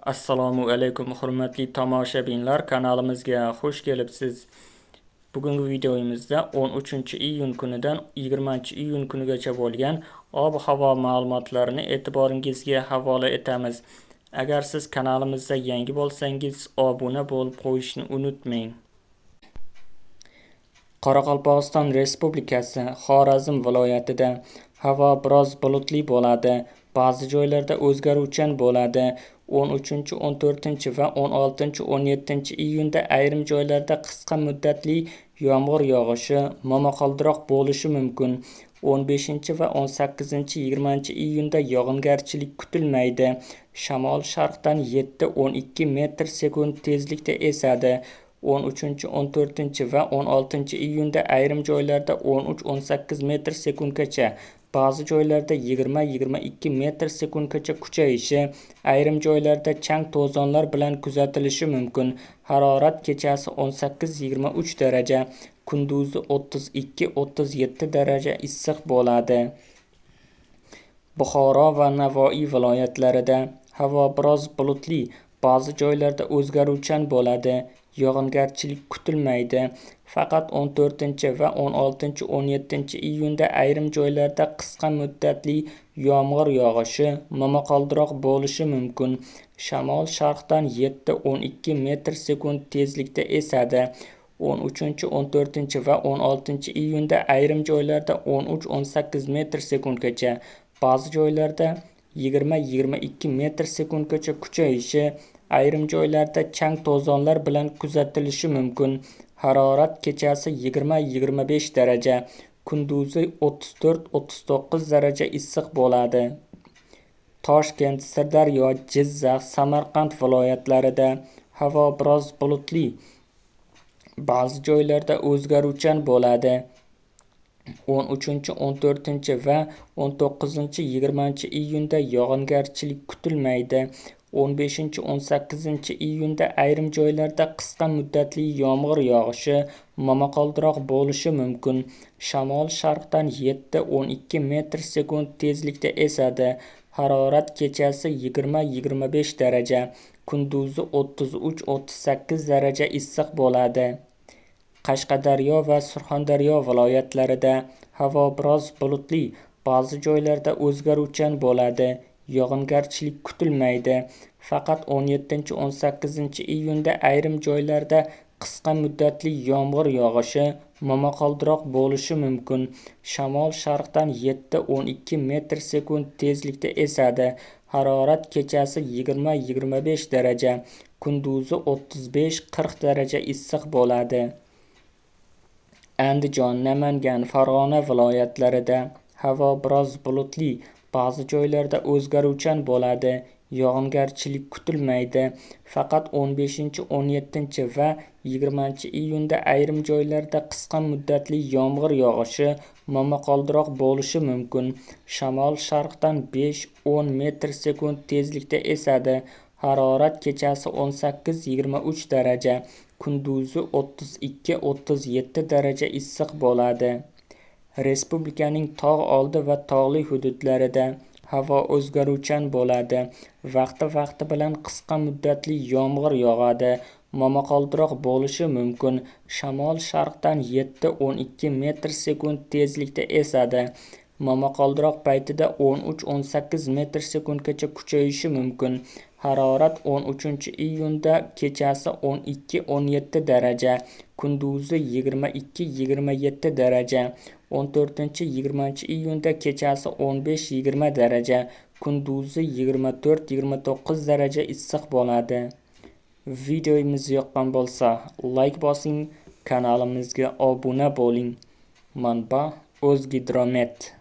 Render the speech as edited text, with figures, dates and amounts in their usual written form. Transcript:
Assalomu alaykum hurmatli tomoshabinlar, kanalimizga xush kelibsiz. Bugungi videomizda 13-iyun kunidan 20-iyun kunigacha bo'lgan ob-havo ma'lumotlarini e'tiboringizga havola etamiz. Agar siz kanalimizda yangi bo'lsangiz, obuna bo'lib qo'yishni unutmang. Qoraqalpog'iston Respublikasi Xorazm viloyatida havo biroz bulutli bo'ladi. Ba'zi joylarda o'zgaruvchan bo'ladi. 13, 14 va 16, 17 iyunda ayrim joylarda qisqa muddatli yomg'ir yog'ishi, momaqaldiroq bo'lishi mumkin. 15 va 18, 20 iyunda yog'ingarchilik kutilmaydi. Shamol sharqdan 7-12 metr sekund tezlikda esadi. 13, 14 va 16 iyunda ayrim joylarda 13-18 metr sekundgacha, ba'zi joylarda 20-22 metr sekundgacha kuchayishi, ayrim joylarda chang to'zonlar bilan kuzatilishi mumkin. Harorat kechasi 18-23 daraja, kunduzi 32-37 daraja issiq bo'ladi. Buxoro va Navoiy viloyatlarida havo biroz bulutli, ba'zi joylarda o'zgaruvchan bo'ladi. Yog'ingarchilik kutilmaydi. Faqat 14 va 16-17 iyunda ayrim joylarda qisqa muddatli yomg'ir yog'ishi, momaqaldiroq bo'lishi mumkin. Shamol sharqdan 7-12 metr sekund tezlikda esadi. 13, 14 va 16 iyunda ayrim joylarda 13-18 metr sekundgacha, ba'zi joylarda 20-22 metr sekundgacha kuchayishi, ayrim joylarda chang to'zonlar bilan kuzatilishi mumkin. Harorat kechasi 20-25 daraja, kunduzi 34-39 daraja issiq bo'ladi. Toshkent, Sirdaryo, Jizzax, Samarqand viloyatlarida havo biroz bulutli, ba'zi joylarda o'zgaruvchan bo'ladi. 13, 14 va 19, 20 iyunda yog'ingarchilik kutilmaydi. 15, 18 iyunda ayrim joylarda qisqa muddatli yomg'ir yog'ishi, momaqaldiroq bo'lishi mumkin. Shamol sharqdan 7-12 metr sekund tezlikda esadi. Harorat kechasi 20-25 daraja, kunduzi 33-38 daraja issiq bo'ladi. Qashqadaryo va Surxondaryo viloyatlarida havo biroz bulutli, ba'zi joylarda o'zgaruvchan bo'ladi. Yog'ingarchilik kutilmaydi. Faqat 17-18 iyunda ayrim joylarda qisqa muddatli yomg'ir yog'ishi, momaqaldiroq bo'lishi mumkin. Shamol sharqdan 7-12 metr sekund tezlikda esadi. Harorat kechasi 20-25 daraja, kunduzi 35-40 daraja issiq bo'ladi. Andijon, Namangan, Farg'ona viloyatlarida havo biroz bulutli, ba'zi joylarda o'zgaruvchan bo'ladi. Yog'ingarchilik kutilmaydi. Faqat 15, 17 va 20 iyunda ayrim joylarda qisqa muddatli yomg'ir yog'ishi, momaqaldiroq bo'lishi mumkin. Shamol sharqdan 5-10 metr sekund tezlikda esadi. Harorat kechasi 18-23 daraja, kunduzi 32-37 daraja issiq bo'ladi. Respublikaning tog' oldi va tog'li hududlarida havo o'zgaruvchan bo'ladi. Vaqti bilan qisqa muddatli yomg'ir yog'adi, momaqaldiroq bo'lishi mumkin. Shamol sharqdan 7-12 metr sekund tezlikda esadi. Momaqaldiroq paytida 13-18 metr sekundgacha kuchayishi mumkin. Harorat 13 iyunda kechasi 12-17 daraja, kunduzi 22-27 daraja. 14, 20 iyunda kechasi 15-20 daraja, kunduzi 24-29 daraja issiq bo'ladi. Videomiz yoqqan bo'lsa, like bosing, kanalimizga obuna bo'ling. Manba: O'zgidromet.